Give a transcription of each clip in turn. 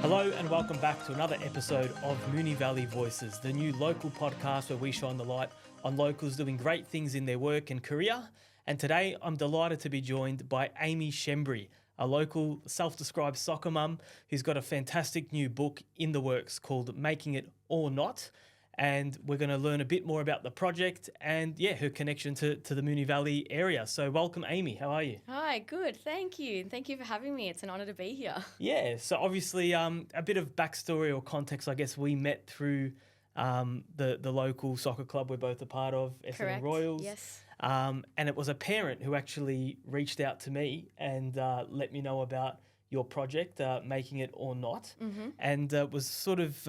Hello and welcome back to another episode of Moonee Valley Voices, the new local podcast where we shine the light on locals doing great things in their work and career. And today I'm delighted to be joined by Amy Schembri, a local self-described soccer mum who's got a fantastic new book in the works called Making It or Not. And we're going to learn a bit more about the project and, her connection to the Moonee Valley area. So welcome, Amy. How are you? Hi, good. Thank you. And thank you for having me. It's an honour to be here. Yeah, so obviously a bit of backstory or context, I guess we met through the local soccer club we're both a part of, Essendon Royals. Yes. And it was a parent who actually reached out to me and let me know about your project, Making It or Not. Mm-hmm. And it was sort of,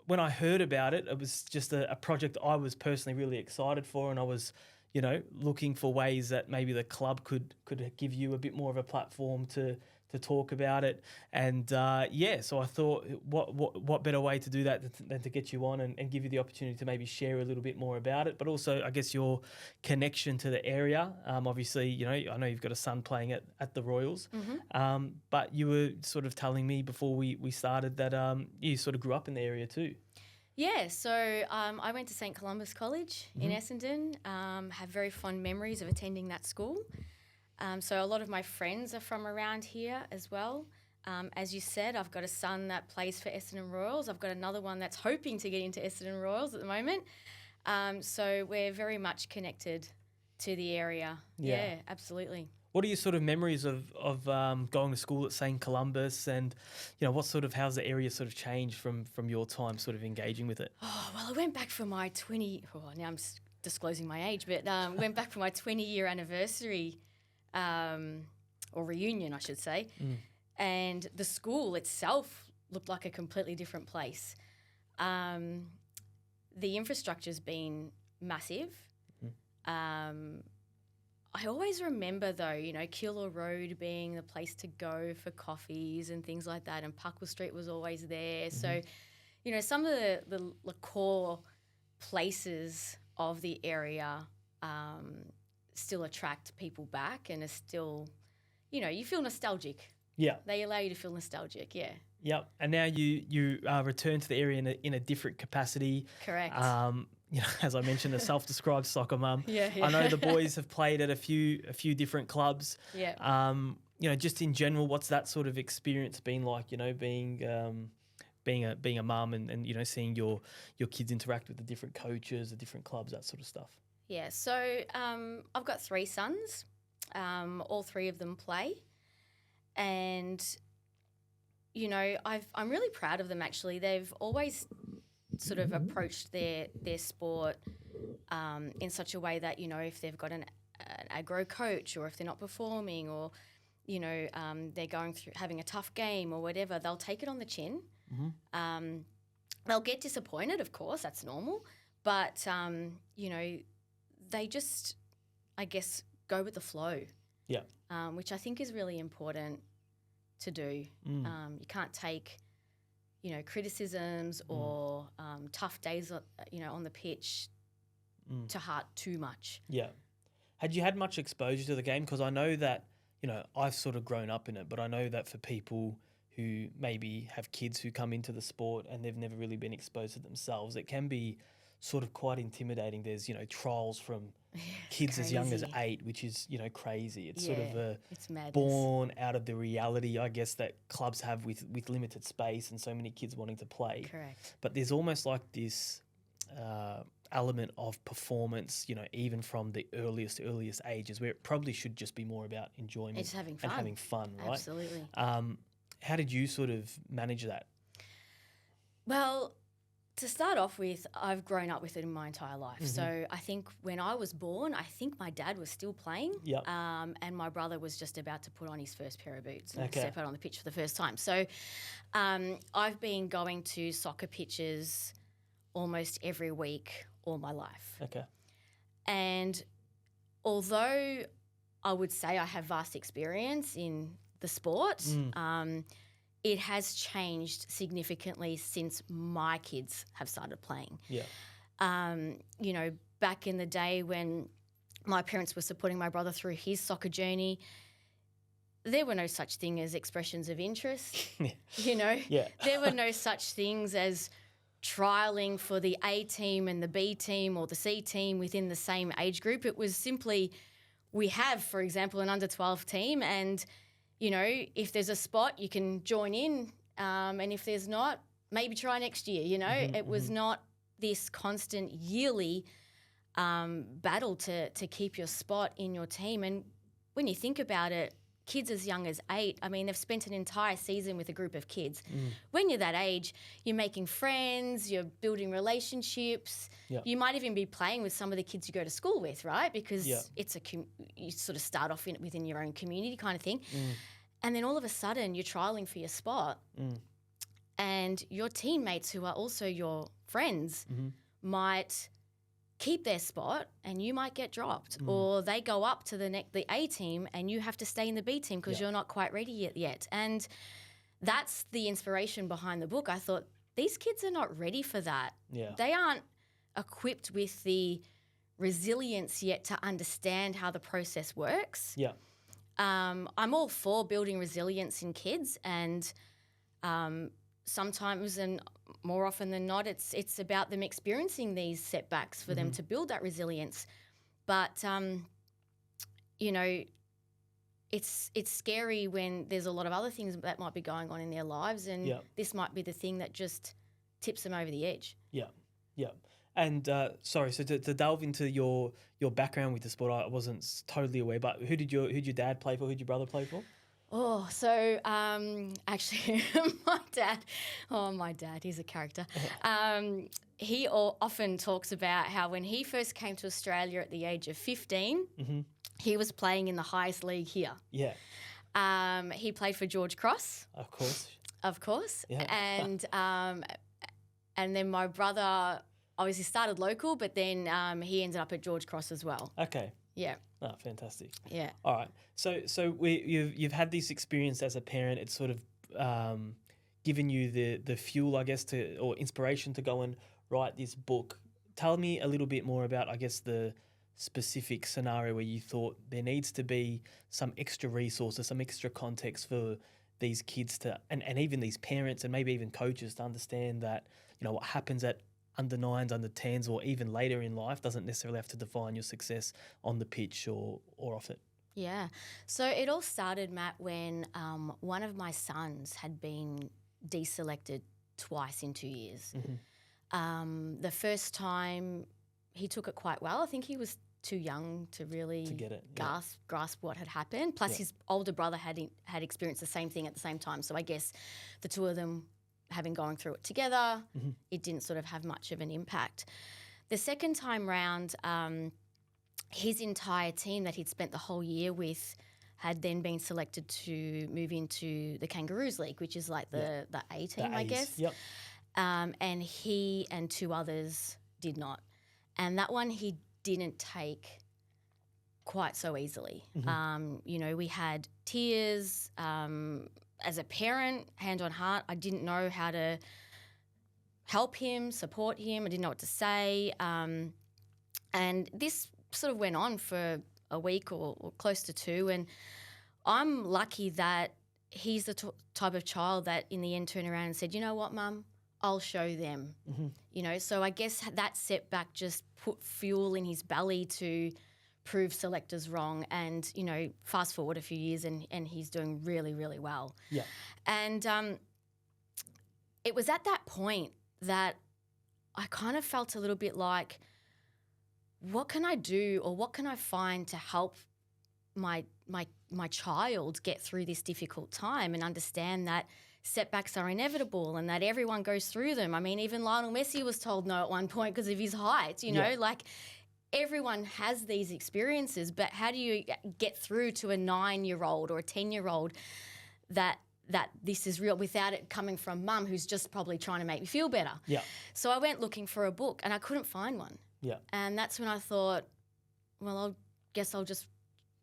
when I heard about it, it was just a project I was personally really excited for, and I was, looking for ways that maybe the club could give you a bit more of a platform to talk about it. And so I thought, what better way to do that than to get you on and give you the opportunity to maybe share a little bit more about it, but also I guess your connection to the area. Obviously, I know you've got a son playing at the Royals, but you were sort of telling me before we started that you sort of grew up in the area too. Yeah, so I went to St Columba's College in Essendon, have very fond memories of attending that school. So a lot of my friends are from around here as well. As you said, I've got a son that plays for Essendon Royals. I've got another one that's hoping to get into Essendon Royals at the moment. So we're very much connected to the area. Yeah, absolutely. What are your sort of memories of going to school at St Columba's, and how's the area sort of changed from your time sort of engaging with it? Oh, well, I went back for my now I'm disclosing my age, but went back for my 20-year anniversary or reunion, I should say. And the school itself looked like a completely different place. The infrastructure's been massive. I always remember, though, Keilor Road being the place to go for coffees and things like that, and Puckle Street was always there. So, some of the core places of the area still attract people back and are still, you feel nostalgic. Yeah. They allow you to feel nostalgic, yeah. Yep. And now you return to the area in a different capacity. Correct. As I mentioned, a self-described soccer mum. Yeah. I know the boys have played at a few different clubs. Yeah. Just in general, what's that sort of experience been like? Being a mum and seeing your kids interact with the different coaches, the different clubs, that sort of stuff. Yeah. So I've got 3 sons. All 3 of them play, and I'm really proud of them. Actually, they've always sort of approached their sport in such a way that, if they've got an aggro coach, or if they're not performing, or, they're going through having a tough game or whatever, they'll take it on the chin. They'll get disappointed, of course, that's normal. But, they just, I guess, go with the flow. Yeah. Which I think is really important to do. You can't take criticisms or tough days, on the pitch to heart too much. Yeah. Had you had much exposure to the game? Because I know that, I've sort of grown up in it, but I know that for people who maybe have kids who come into the sport and they've never really been exposed to themselves, it can be sort of quite intimidating. There's, trials from kids as young as 8, which is, crazy. It's sort of it's madness. Born out of the reality, I guess, that clubs have with limited space and so many kids wanting to play. Correct. But there's almost like this element of performance, even from the earliest ages, where it probably should just be more about enjoyment. It's having fun. And having fun, right? Absolutely. How did you sort of manage that? Well, to start off with, I've grown up with it in my entire life. So I think when I was born, I think my dad was still playing. Yep. And my brother was just about to put on his first pair of boots and step out on the pitch for the first time. So I've been going to soccer pitches almost every week all my life. Okay. And although I would say I have vast experience in the sport, it has changed significantly since my kids have started playing. Yeah. Back in the day when my parents were supporting my brother through his soccer journey, there were no such thing as expressions of interest, Yeah. There were no such things as trialing for the A team and the B team or the C team within the same age group. It was simply, we have, for example, an under-12 team, and, if there's a spot, you can join in, and if there's not, maybe try next year, It was not this constant yearly battle to keep your spot in your team. And when you think about it, kids as young as 8, they've spent an entire season with a group of kids. When you're that age, you're making friends, you're building relationships. Yep. You might even be playing with some of the kids you go to school with, right? Because it's you sort of start off within your own community kind of thing. And then all of a sudden you're trialing for your spot, and your teammates, who are also your friends, might keep their spot and you might get dropped, or they go up to the A team and you have to stay in the B team because you're not quite ready yet. And that's the inspiration behind the book. I thought, these kids are not ready for that. Yeah. They aren't equipped with the resilience yet to understand how the process works. Yeah. I'm all for building resilience in kids, and sometimes, and more often than not, it's about them experiencing these setbacks for them to build that resilience. But it's scary when there's a lot of other things that might be going on in their lives, and this might be the thing that just tips them over the edge. Yeah, yeah. And sorry, so to delve into your background with the sport, I wasn't totally aware. But who did your dad play for? Who did your brother play for? Oh, so actually, my dad, he's a character. He often talks about how when he first came to Australia at the age of 15, he was playing in the highest league here. Yeah. He played for George Cross. Of course. Yeah. And then my brother obviously started local, but then he ended up at George Cross as well. Okay. Yeah. Oh, fantastic. Yeah. All right. So you've had this experience as a parent. It's sort of given you the fuel, I guess, or inspiration to go and write this book. Tell me a little bit more about, I guess, the specific scenario where you thought there needs to be some extra resources, some extra context for these kids and even these parents and maybe even coaches to understand that, what happens at under 9s, under 10s, or even later in life doesn't necessarily have to define your success on the pitch or off it. Yeah. So it all started, Matt, when one of my sons had been deselected twice in 2 years. The first time he took it quite well. I think he was too young to really get it, grasp what had happened. Plus his older brother had experienced the same thing at the same time. So I guess the two of them, having gone through it together, it didn't sort of have much of an impact. The second time round, his entire team that he'd spent the whole year with had then been selected to move into the Kangaroos League, which is like the A team, I guess. Yep. And he and 2 others did not. And that one he didn't take quite so easily. We had tears. As a parent, hand on heart, I didn't know how to help him, support him. I didn't know what to say. And this sort of went on for a week or close to 2. And I'm lucky that he's the type of child that in the end turned around and said, you know what, Mum, I'll show them. So I guess that setback just put fuel in his belly to prove selectors wrong, and fast forward a few years and he's doing really, really well. Yeah. And it was at that point that I kind of felt a little bit like, what can I do, or what can I find to help my child get through this difficult time and understand that setbacks are inevitable and that everyone goes through them. I mean, even Lionel Messi was told no at one point because of his height, everyone has these experiences, but how do you get through to a 9-year-old or a 10-year-old that this is real without it coming from Mum, who's just probably trying to make me feel better? Yeah. So I went looking for a book and I couldn't find one. Yeah. And that's when I thought, well, I guess I'll just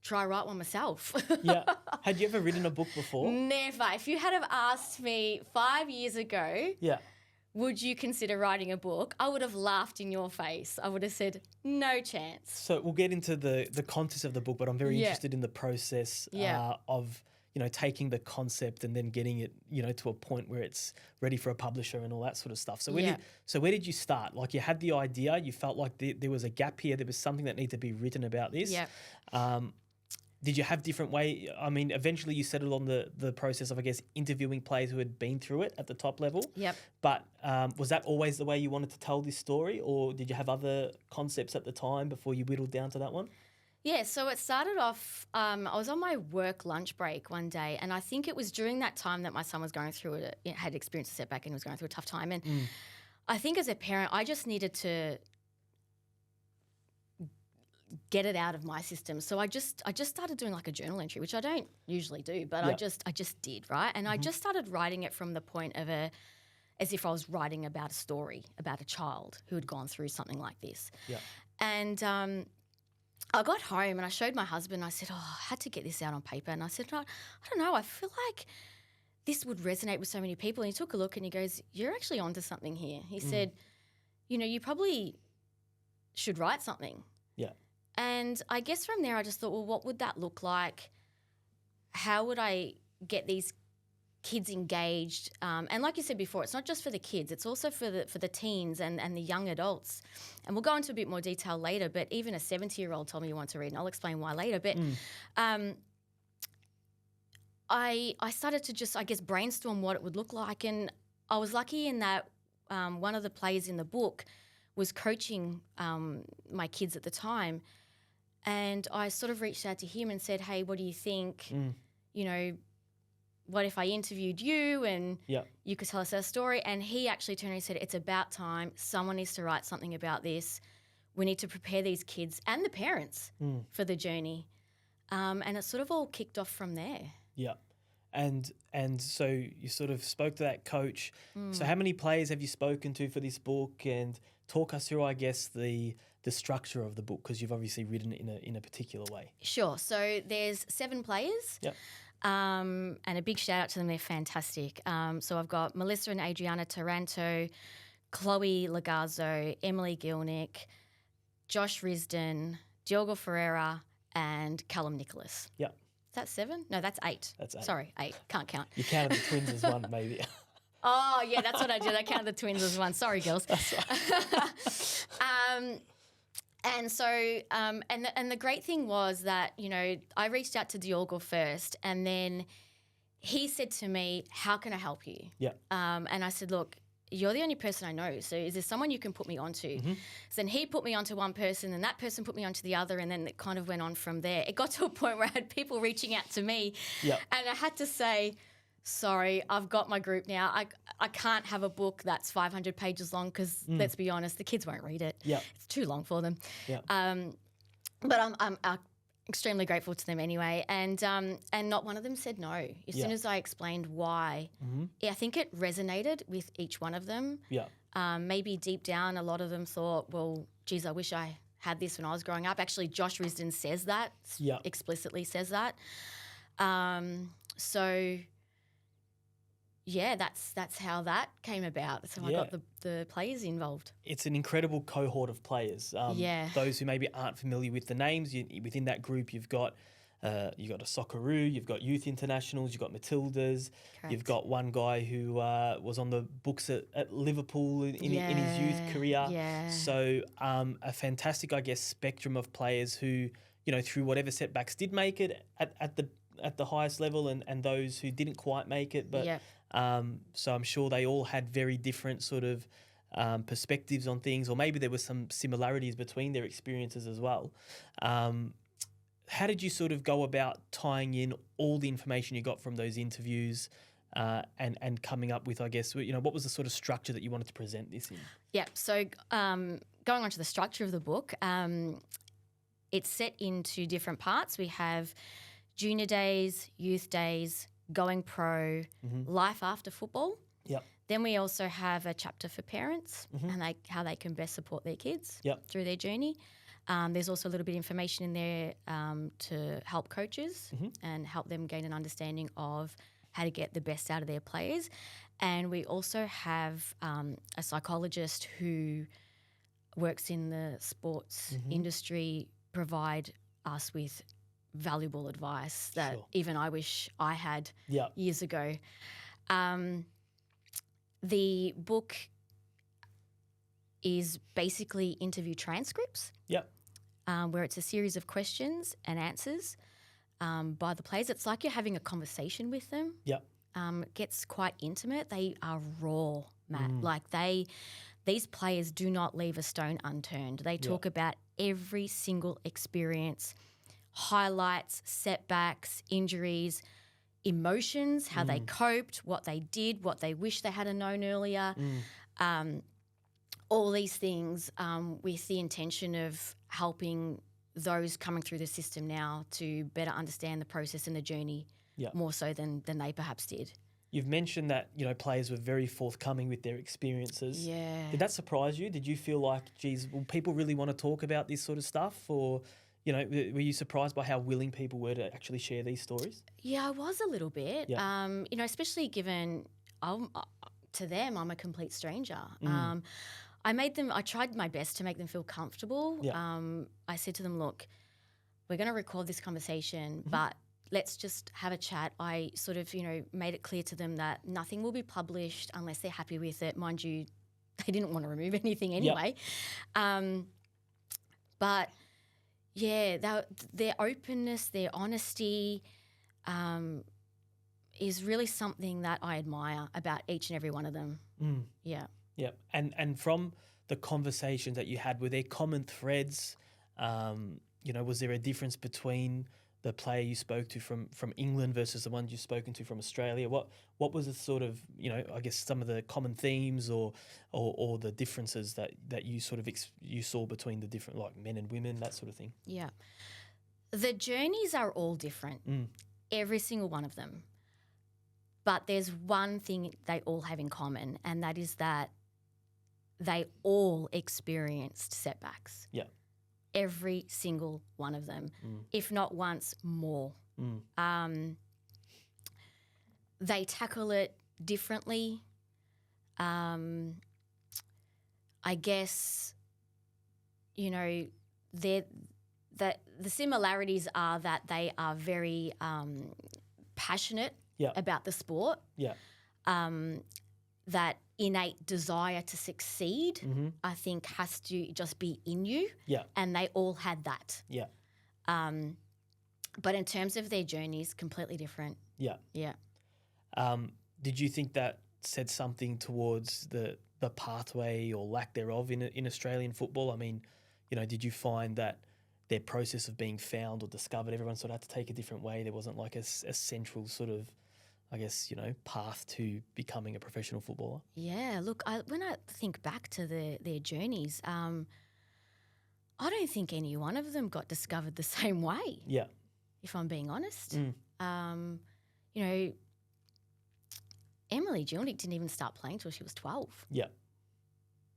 try write one myself. Yeah. Had you ever written a book before? Never. If you had have asked me 5 years ago, would you consider writing a book? I would have laughed in your face. I would have said, no chance. So we'll get into the context of the book, but I'm very interested in the process of, taking the concept and then getting it, to a point where it's ready for a publisher and all that sort of stuff. So where did you start? Like, you had the idea, you felt like there was a gap here, there was something that needed to be written about this. Yeah. Did you have different way? I mean, eventually you settled on the process of, I guess, interviewing players who had been through it at the top level. Yep. But was that always the way you wanted to tell this story, or did you have other concepts at the time before you whittled down to that one? Yeah, so it started off, I was on my work lunch break one day, and I think it was during that time that my son was going through it, had experienced a setback and was going through a tough time. And I think as a parent, I just needed to get it out of my system. So I just started doing like a journal entry, which I don't usually do, but I just did, right? And I just started writing it from the point of as if I was writing about a story about a child who had gone through something like this. Yeah. And I got home and I showed my husband. I said, I had to get this out on paper. And I said, I don't know, I feel like this would resonate with so many people. And he took a look and he goes, you're actually onto something here. He said, you probably should write something. Yeah. And I guess from there I just thought, well, what would that look like? How would I get these kids engaged? And like you said before, it's not just for the kids, it's also for the teens and the young adults. And we'll go into a bit more detail later, but even a 70-year-old told me he wanted to read, and I'll explain why later. But I started to just, I guess, brainstorm what it would look like. And I was lucky in that one of the players in the book was coaching my kids at the time. And I sort of reached out to him and said, hey, what do you think? What if I interviewed you and you could tell us our story? And he actually turned and said, it's about time. Someone needs to write something about this. We need to prepare these kids and the parents for the journey. And it sort of all kicked off from there. Yeah. And so you sort of spoke to that coach. So how many players have you spoken to for this book? And talk us through, I guess, the structure of the book, because you've obviously written it in a particular way. Sure. So there's 7 players. Yep. And a big shout out to them. They're fantastic. So I've got Melissa and Adriana Taranto, Chloe Logarzo, Emily Gielnik, Josh Risdon, Diogo Ferreira, and Callum Nicholas. Yep. Is that 7? No, that's 8. That's 8. Sorry, 8. Can't count. You counted the twins as one, maybe. Oh, yeah, that's what I did. I counted the twins as one. Sorry, girls. That's right. And so, and the great thing was that, I reached out to Diogo first, and then he said to me, how can I help you? Yeah. And I said, look, you're the only person I know, so is there someone you can put me onto? So then he put me onto one person, and that person put me onto the other, and then it kind of went on from there. It got to a point where I had people reaching out to me, and I had to say, sorry, I've got my group now. I can't have a book that's 500 pages long because, let's be honest, the kids won't read it. Yeah. It's too long for them. Yeah. But I'm extremely grateful to them anyway. And not one of them said no. As soon as I explained why, I think it resonated with each one of them. Yeah. Maybe deep down, a lot of them thought, well, geez, I wish I had this when I was growing up. Actually, Josh Risdon says that, explicitly says that. So... yeah, that's how that came about. That's how I got the players involved. It's an incredible cohort of players. Those who maybe aren't familiar with the names, within that group you've got a Socceroo, you've got youth internationals, you've got Matildas, Correct. You've got one guy who was on the books at Liverpool in his youth career. Yeah. So a fantastic, I guess, spectrum of players who, through whatever setbacks did make it at the highest level, and those who didn't quite make it. But so I'm sure they all had very different sort of perspectives on things, or maybe there were some similarities between their experiences as well. How did you sort of go about tying in all the information you got from those interviews and coming up with, I guess, what was the sort of structure that you wanted to present this in? Yeah, so going on to the structure of the book, it's set into different parts. We have junior days, youth days, going pro, life after football. Yep. Then we also have a chapter for parents and how they can best support their kids through their journey. There's also a little bit of information in there to help coaches and help them gain an understanding of how to get the best out of their players. And we also have a psychologist who works in the sports industry provide us with valuable advice that Sure. even I wish I had Yeah. years ago. The book is basically interview transcripts, Yep. where it's a series of questions and answers by the players. It's like you're having a conversation with them. Yep. It gets quite intimate. They are raw, Matt. Like these players do not leave a stone unturned. They talk about every single experience, highlights, setbacks, injuries, emotions, how they coped, what they did, what they wish they had known earlier. All these things with the intention of helping those coming through the system now to better understand the process and the journey more so than they perhaps did. You've mentioned that, players were very forthcoming with their experiences. Yeah. Did that surprise you? Did you feel like, geez, will people really want to talk about this sort of stuff? Or, were you surprised by how willing people were to actually share these stories? Yeah, I was a little bit, Yeah. especially given to them, I'm a complete stranger. I tried my best to make them feel comfortable. Yeah. I said to them, look, we're going to record this conversation, but let's just have a chat. I sort of, made it clear to them that nothing will be published unless they're happy with it. Mind you, they didn't want to remove anything anyway. But yeah, their openness, their honesty is really something that I admire about each and every one of them. Yeah. Yeah. And from the conversations that you had, were there common threads? Was there a difference between the player you spoke to from England versus the ones you've spoken to from Australia? What was the sort of, I guess some of the common themes or the differences that you sort of you saw between the different, like men and women, that sort of thing? Yeah. The journeys are all different, every single one of them. But there's one thing they all have in common, and that is that they all experienced setbacks. Yeah. Every single one of them, if not once, more. They tackle it differently. I guess, the similarities are that they are very passionate about the sport. Yeah. That innate desire to succeed, I think, has to just be in you. Yeah. And they all had that. Yeah. But in terms of their journeys, completely different. Yeah. Yeah. Did you think that said something towards the pathway or lack thereof in Australian football? I mean, did you find that their process of being found or discovered, everyone sort of had to take a different way? There wasn't like a central sort of, I guess, path to becoming a professional footballer? Yeah, look, when I think back to their journeys, I don't think any one of them got discovered the same way. Yeah. If I'm being honest. Emily Gielnik didn't even start playing till she was 12. Yeah.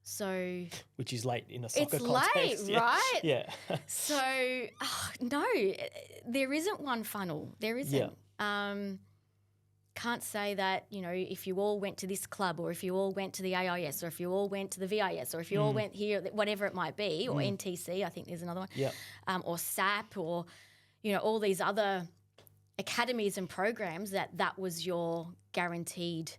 So... Which is late in a soccer it's context. Late, right? Yeah. So, no, there isn't one funnel. There isn't. Yeah. Can't say that, if you all went to this club or if you all went to the AIS or if you all went to the VIS or if you all went here, whatever it might be, or NTC, I think there's another one, or SAP or, all these other academies and programs that was your guaranteed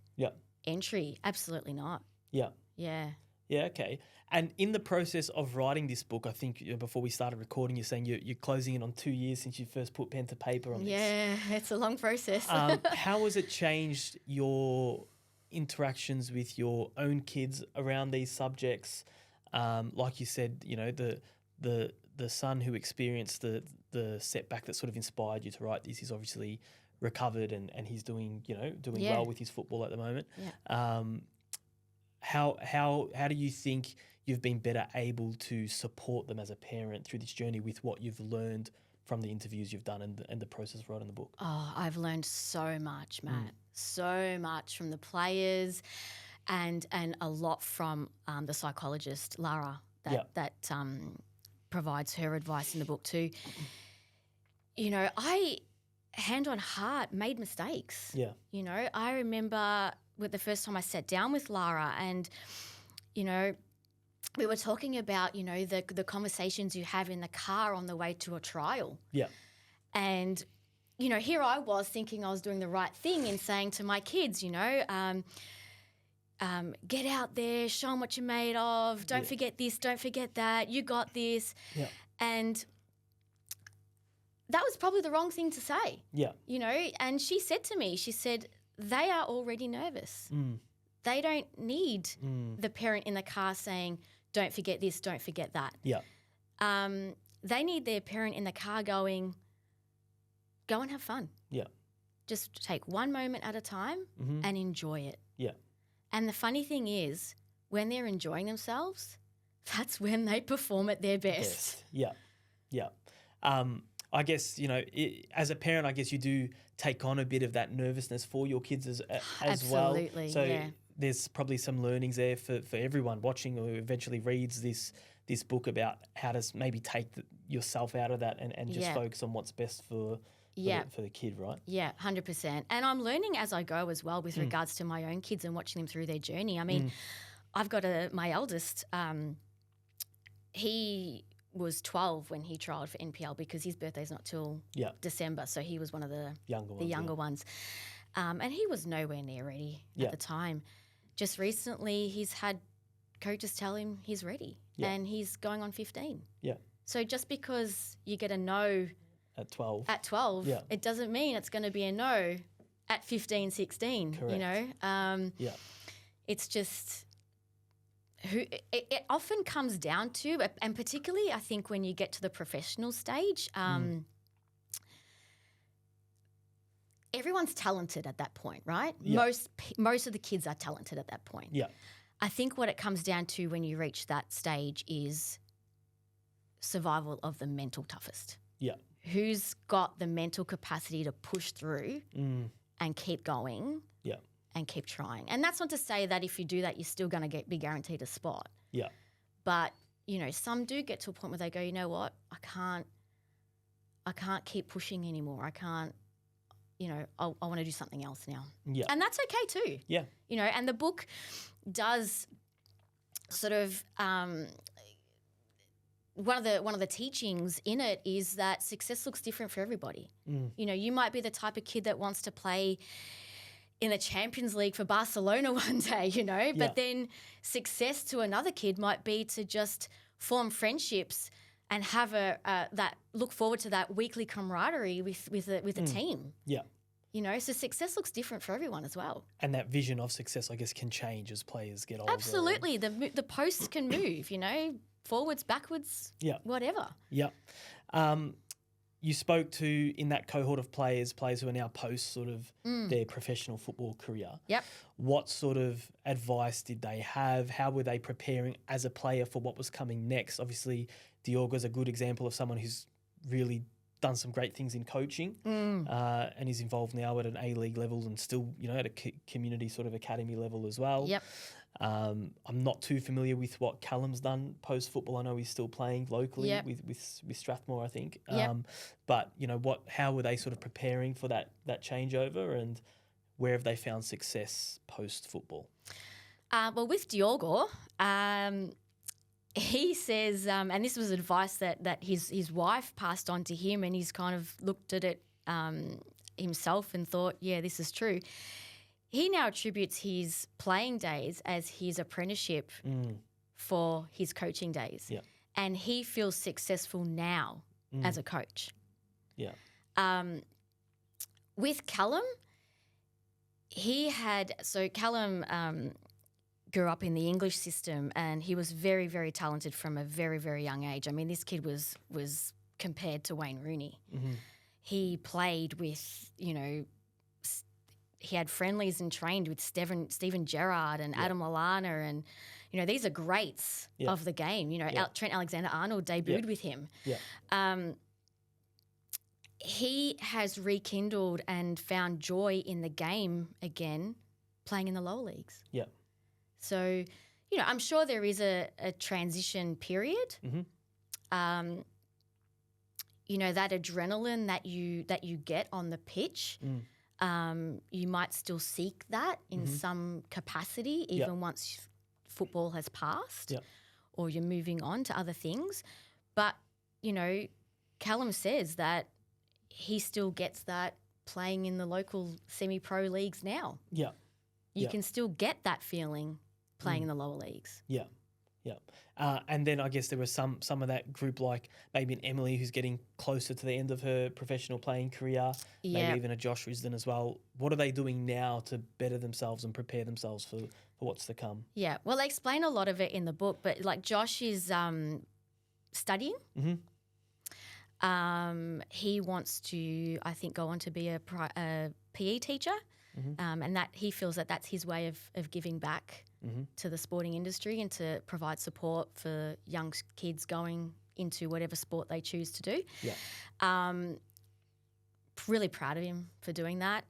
entry. Absolutely not. Yeah. Yeah. Yeah, okay. And in the process of writing this book, I think before we started recording, you're saying you're closing in on 2 years since you first put pen to paper on this. Yeah, it's a long process. How has it changed your interactions with your own kids around these subjects? Like you said, the son who experienced the setback that sort of inspired you to write this is obviously recovered and he's doing well with his football at the moment. Yeah. How do you think you've been better able to support them as a parent through this journey with what you've learned from the interviews you've done and the process of writing the book? Oh, I've learned so much, Matt. So much from the players and a lot from the psychologist, Lara, that provides her advice in the book too. I, hand on heart, made mistakes. Yeah. I remember with the first time I sat down with Lara and, we were talking about, the conversations you have in the car on the way to a trial. Yeah. And, you know, here I was thinking I was doing the right thing in saying to my kids, you know, get out there, show them what you're made of. Don't forget this, don't forget that. You got this. Yeah. And that was probably the wrong thing to say. Yeah. You know, and she said to me, she said, they are already nervous. They don't need the parent in the car saying, don't forget this, don't forget that. Yeah. They need their parent in the car going, go and have fun. Yeah. Just take one moment at a time and enjoy it. Yeah. And the funny thing is, when they're enjoying themselves, that's when they perform at their best. Yeah. Yeah. I guess, you know, as a parent, I guess you do take on a bit of that nervousness for your kids as well. Absolutely, So yeah. there's probably some learnings there for everyone watching or who eventually reads this book about how to maybe take yourself out of that and just focus on what's best for the kid, right? Yeah, 100%. And I'm learning as I go as well with regards to my own kids and watching them through their journey. I mean, I've got my eldest, he was 12 when he trialled for NPL because his birthday's not till December, so he was one of the younger ones. And he was nowhere near ready at the time. Just recently, he's had coaches tell him he's ready and he's going on 15. Yeah. So just because you get a no at 12, it doesn't mean it's going to be a no at 15, 16, Correct. you know? It's just it often comes down to, and particularly I think when you get to the professional stage, everyone's talented at that point, right? Yeah. Most of the kids are talented at that point. Yeah. I think what it comes down to when you reach that stage is survival of the mental toughest. Yeah. Who's got the mental capacity to push through and keep going and keep trying. And that's not to say that if you do that, you're still going to be guaranteed a spot. Yeah. But, you know, some do get to a point where they go, you know what, I can't keep pushing anymore. I can't, you know, I want to do something else now. Yeah. And that's okay too. Yeah. You know, and the book does sort of one of the teachings in it is that success looks different for everybody. You know, you might be the type of kid that wants to play in a Champions League for Barcelona one day, you know, but then success to another kid might be to just form friendships and have that look forward to that weekly camaraderie with a team. Yeah. You know, so success looks different for everyone as well. And that vision of success, I guess, can change as players get older. Absolutely. The posts can move, you know, forwards, backwards, whatever. Yeah. You spoke to, in that cohort of players who are now post sort of their professional football career. Yep. What sort of advice did they have? How were they preparing as a player for what was coming next? Obviously, Diogo's a good example of someone who's really done some great things in coaching and is involved now at an A-League level and still, you know, at a community sort of academy level as well. Yep. I'm not too familiar with what Callum's done post-football. I know he's still playing locally with Strathmore, I think. But, you know, how were they sort of preparing for that changeover and where have they found success post-football? Well, with Diogo, he says, and this was advice that his wife passed on to him and he's kind of looked at it himself and thought, yeah, this is true. He now attributes his playing days as his apprenticeship for his coaching days. Yeah. And he feels successful now as a coach. Yeah. With Callum, Callum grew up in the English system and he was very, very talented from a very, very young age. I mean, this kid was compared to Wayne Rooney. Mm-hmm. He played with, you know, he had friendlies and trained with Steven Gerrard and Adam Lallana and, you know, these are greats of the game. You know, Trent Alexander-Arnold debuted with him. Yeah. He has rekindled and found joy in the game again playing in the lower leagues. Yeah. So, you know, I'm sure there is a transition period. Mm-hmm. You know, that adrenaline that you get on the pitch, you might still seek that in some capacity, even once football has passed or you're moving on to other things. But, you know, Callum says that he still gets that playing in the local semi-pro leagues now. Yeah. You can still get that feeling playing in the lower leagues. Yeah. And then I guess there was some of that group, like maybe an Emily who's getting closer to the end of her professional playing career, maybe even a Josh Risdon as well. What are they doing now to better themselves and prepare themselves for what's to come? Yeah, well, they explain a lot of it in the book, but like Josh is studying. He wants to, I think, go on to be a PE teacher, and that he feels that that's his way of giving back to the sporting industry and to provide support for young kids going into whatever sport they choose to do. Yeah. Really proud of him for doing that.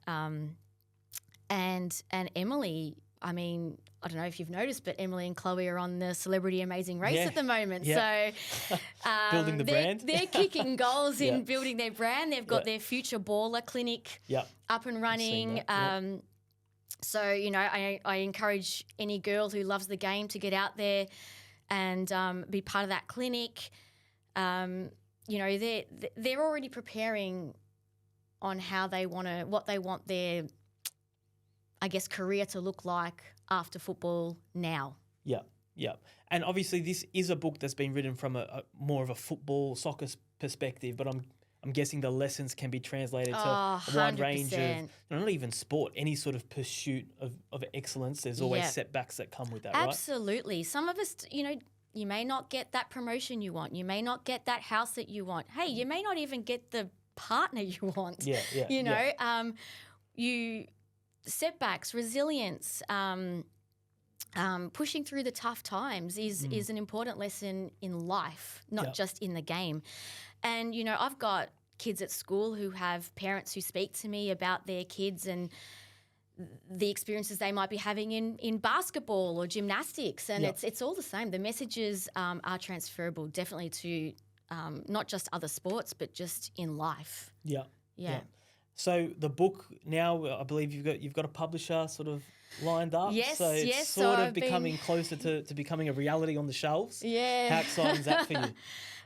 And Emily, I mean, I don't know if you've noticed, but Emily and Chloe are on the Celebrity Amazing Race at the moment. Yeah. So building the brand. They're kicking goals in building their brand. They've got their Future Baller Clinic up and running. So, you know, I encourage any girl who loves the game to get out there and be part of that clinic. You know, they're already preparing on how they want to, what they want their, I guess, career to look like after football now. Yeah. And obviously this is a book that's been written from a more of a football, soccer perspective, but I'm guessing the lessons can be translated to a wide range of, not even sport, any sort of pursuit of excellence. There's always setbacks that come with that, right? Absolutely. Some of us, you know, you may not get that promotion you want. You may not get that house that you want. Hey, you may not even get the partner you want. You know, setbacks, resilience, pushing through the tough times is an important lesson in life, not just in the game. And, you know, I've got kids at school who have parents who speak to me about their kids and the experiences they might be having in basketball or gymnastics. And it's all the same. The messages are transferable definitely to not just other sports, but just in life. Yeah. So the book now, I believe you've got a publisher sort of lined up. Yes, so it's sort of becoming closer to becoming a reality on the shelves. Yeah. How exciting is that for you?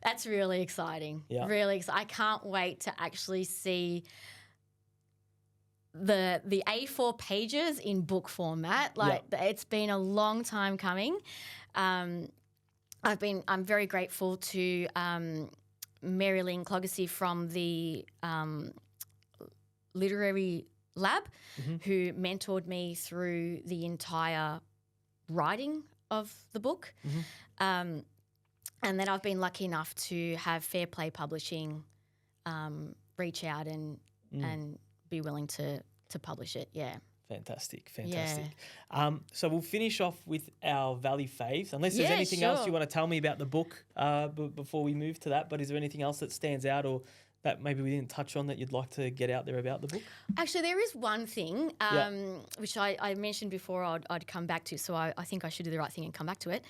That's really exciting. Yeah. Really exciting. I can't wait to actually see the A4 pages in book format. It's been a long time coming. I'm very grateful to Mary Lynn Clogacy from the Literary Lab, who mentored me through the entire writing of the book. And then I've been lucky enough to have Fair Play Publishing reach out and be willing to publish it. Yeah. Fantastic. So we'll finish off with our Valley faves, unless there's anything else you want to tell me about the book before we move to that. But is there anything else that stands out or that maybe we didn't touch on that you'd like to get out there about the book? Actually, there is one thing which I mentioned before I'd come back to, so I think I should do the right thing and come back to it.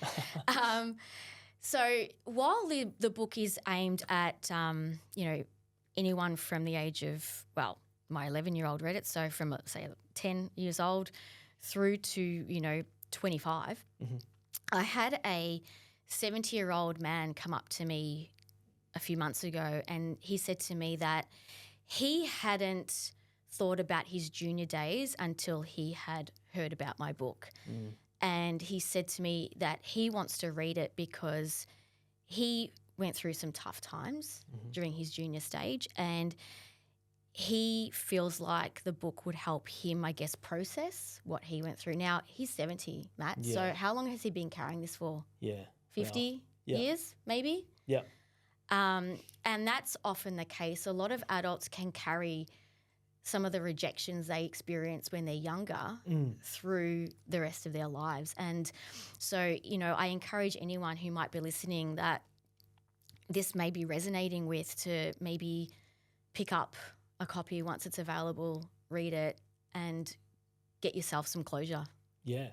So while the book is aimed at, you know, anyone from the age of, well, my 11-year-old read it, so from, say, 10 years old through to, you know, 25, I had a 70-year-old man come up to me a few months ago, and he said to me that he hadn't thought about his junior days until he had heard about my book. And he said to me that he wants to read it because he went through some tough times during his junior stage, and he feels like the book would help him, I guess, process what he went through. Now, he's 70, Matt, so how long has he been carrying this for? 50 years, maybe? And that's often the case. A lot of adults can carry some of the rejections they experience when they're younger through the rest of their lives. And so, you know, I encourage anyone who might be listening that this may be resonating with to maybe pick up a copy once it's available, read it, and get yourself some closure. Yeah.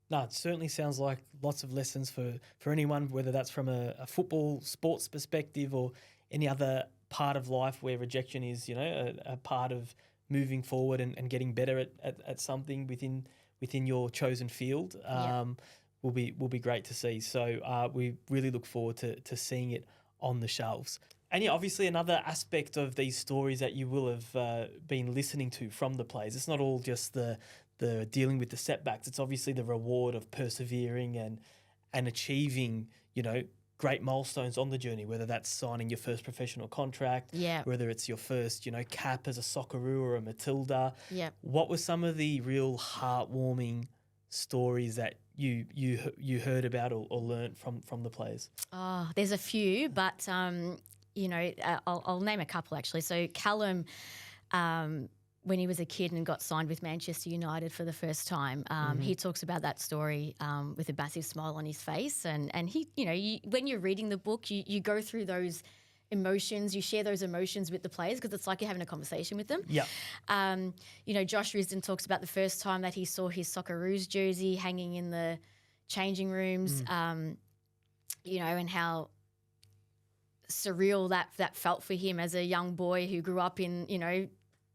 No, it certainly sounds like lots of lessons for anyone, whether that's from a football sports perspective or any other part of life where rejection is, you know, a part of moving forward and getting better at something within your chosen field. Will be great to see. So we really look forward to seeing it on the shelves. And yeah, obviously another aspect of these stories that you will have been listening to from the players, it's not all just the dealing with the setbacks. It's obviously the reward of persevering and achieving, great milestones on the journey, whether that's signing your first professional contract, whether it's your first, cap as a Socceroo or a Matilda. Yeah. What were some of the real heartwarming stories that you heard about or learnt from the players? Oh, there's a few, but I'll name a couple actually. So Callum, when he was a kid and got signed with Manchester United for the first time, he talks about that story with a massive smile on his face. And he, when you're reading the book, you go through those emotions, you share those emotions with the players because it's like you're having a conversation with them. Yeah. Josh Risdon talks about the first time that he saw his Socceroos jersey hanging in the changing rooms, and how surreal that felt for him as a young boy who grew up in,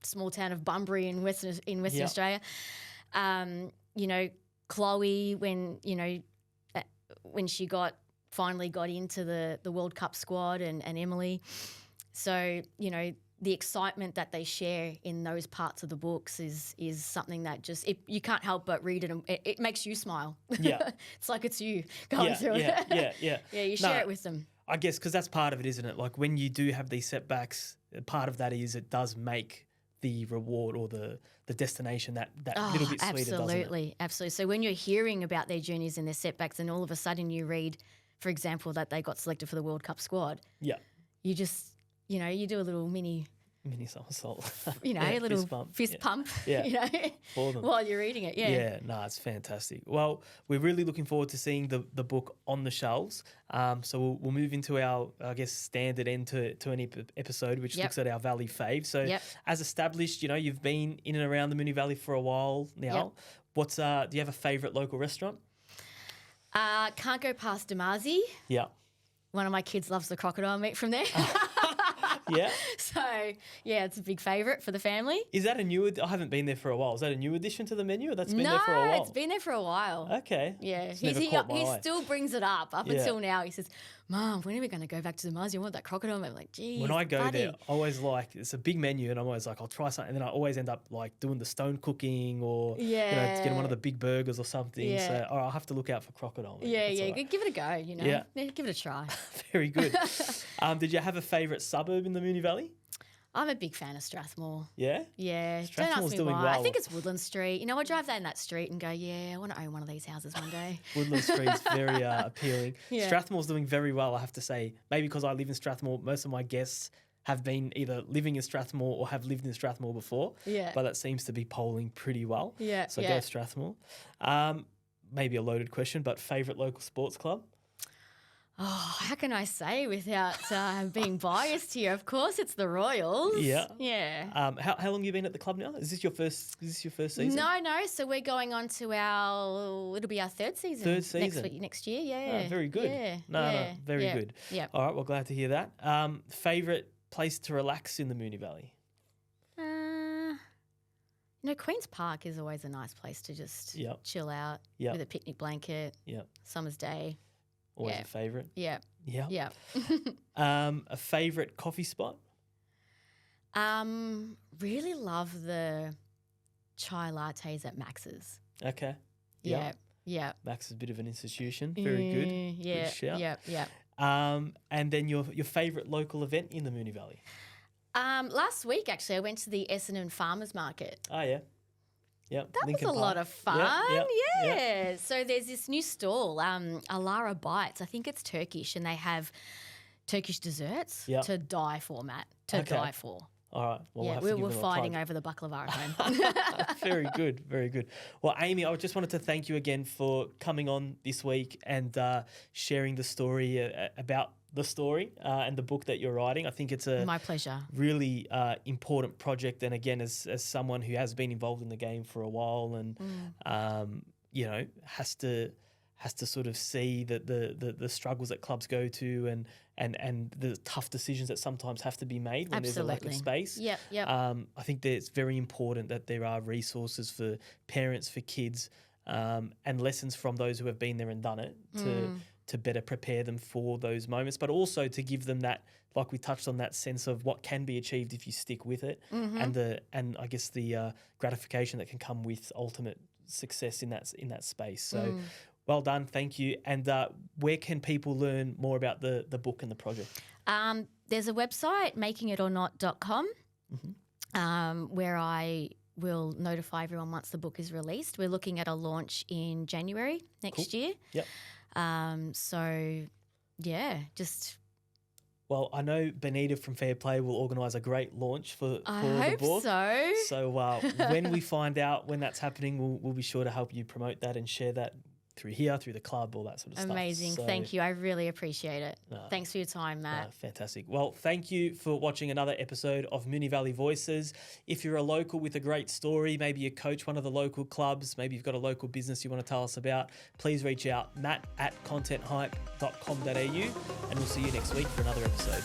small town of Bunbury in Western Australia. Chloe, when she finally got into the World Cup squad, and Emily. So, the excitement that they share in those parts of the books is something that just you can't help but read it. It makes you smile. Yeah, it's like it's you going through it. Yeah. You share it with them. I guess because that's part of it, isn't it? Like when you do have these setbacks, part of that is it does make the reward or the destination that little bit sweeter, doesn't it? Absolutely. So when you're hearing about their journeys and their setbacks, and all of a sudden you read, for example, that they got selected for the World Cup squad. Yeah. You just, you do a little mini somersault. A little fist pump. Yeah. For them. While you're reading it. Yeah. Yeah, no, it's fantastic. Well, we're really looking forward to seeing the book on the shelves. So we'll move into our, I guess, standard end to any episode, which looks at our Valley fave. So as established, you've been in and around the Moonee Valley for a while now. Do you have a favourite local restaurant? Can't go past Damazi. Yeah. One of my kids loves the crocodile meat from there. Yeah. So, it's a big favourite for the family. Is that I haven't been there for a while. Is that a new addition to the menu, or that's been there for a while? No, it's been there for a while. Okay. Yeah. He still brings it up until now. He says, Mum, when are we going to go back to the Mars? You want that crocodile meat? I'm like, geez, when I go buddy. there, I always it's a big menu, and I'm always like, I'll try something. And then I always end up like doing the stone cooking or getting one of the big burgers or something. Yeah. So I'll have to look out for crocodile meat. Yeah. Give it a go, Yeah, give it a try. Very good. Did you have a favourite suburb in the Moonee Valley? I'm a big fan of Strathmore. Yeah? Yeah. Strathmore's Don't ask me doing why. well. I think it's Woodland Street. I drive down that street and go, I want to own one of these houses one day. Woodland Street's very appealing. Yeah. Strathmore's doing very well, I have to say. Maybe because I live in Strathmore, most of my guests have been either living in Strathmore or have lived in Strathmore before. Yeah. But that seems to be polling pretty well. Yeah. So go Strathmore. Maybe a loaded question, but favourite local sports club? Oh, how can I say without being biased here? Of course, it's the Royals. Yeah. Yeah. How long have you been at the club now? Is this your first season? No. So we're going on to it'll be our third season. Next year. Yeah. Oh, very good. Yeah. No, very good. Yeah. All right. Well, glad to hear that. Favourite place to relax in the Moonee Valley? Queen's Park is always a nice place to just chill out with a picnic blanket. Yeah. Summer's day. Always a favourite. Yeah. Yeah. Yeah. A favourite coffee spot? Really love the chai lattes at Max's. Okay. Yeah. Max is a bit of an institution. Very good. Yeah. Good shout. Yeah. And then your favourite local event in the Moonee Valley? Last week, actually, I went to the Essendon Farmers Market. Oh, yeah. Yeah, that Lincoln was a Park. lot of fun. Yeah. So there's this new stall, Alara Bites. I think it's Turkish, and they have Turkish desserts to die for, Matt. Die for. All right. Well, we're fighting over the baklava at home. Very good. Very good. Well, Amy, I just wanted to thank you again for coming on this week and sharing the story about the story and the book that you're writing. I think it's my pleasure. Really important project. And again, as someone who has been involved in the game for a while and has to sort of see that the struggles that clubs go to and the tough decisions that sometimes have to be made when there's a lack of space. Yep. I think that it's very important that there are resources for parents, for kids, and lessons from those who have been there and done it better prepare them for those moments, but also to give them that, like we touched on, that sense of what can be achieved if you stick with it, and I guess the gratification that can come with ultimate success in that space. So well done, thank you. And where can people learn more about the book and the project? There's a website, makingitornot.com, where I will notify everyone once the book is released. We're looking at a launch in January next year. Yep. So, yeah, just... Well, I know Benita from Fair Play will organise a great launch for the book. I hope so. So when we find out when that's happening, we'll be sure to help you promote that and share that through here, through the club, all that sort of stuff. Amazing. So, thank you. I really appreciate it. Thanks for your time, Matt. Fantastic. Well, thank you for watching another episode of Moonee Valley Voices. If you're a local with a great story, maybe you coach one of the local clubs, maybe you've got a local business you want to tell us about, please reach out, matt@contenthype.com.au, and we'll see you next week for another episode.